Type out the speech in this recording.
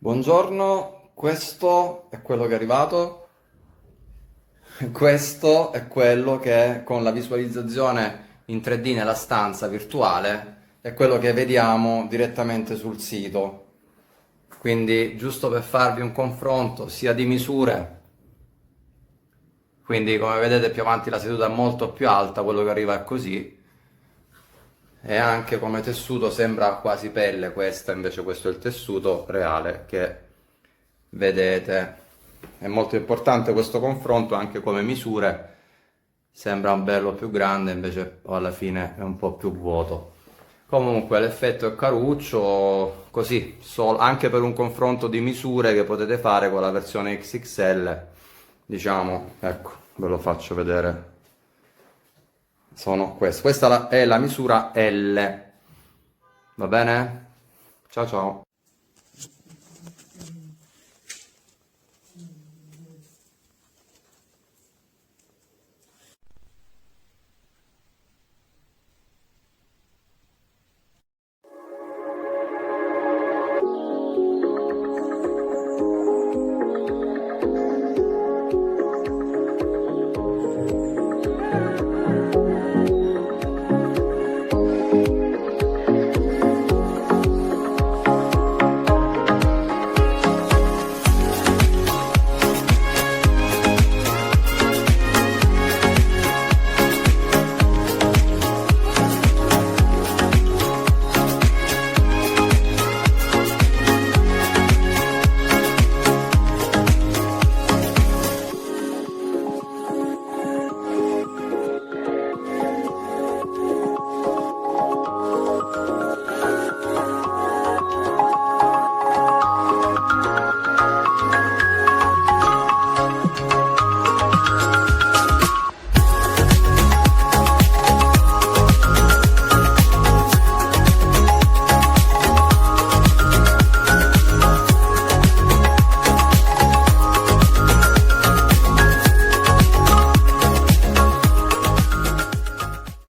Buongiorno, questo è quello che è arrivato, questo è quello che con la visualizzazione in 3D nella stanza virtuale è quello che vediamo direttamente sul sito. Quindi giusto per farvi un confronto sia di misure, quindi come vedete più avanti la seduta è molto più alta, quello che arriva è così, e anche come tessuto sembra quasi pelle questa, invece questo è il tessuto reale che vedete. È molto importante questo confronto anche come misure, sembra un bello più grande, invece alla fine è un po' più vuoto. Comunque l'effetto è caruccio, così, anche per un confronto di misure che potete fare con la versione XXL, diciamo, ecco, ve lo faccio vedere. Sono queste. Questa è la misura L. Va bene? Ciao ciao.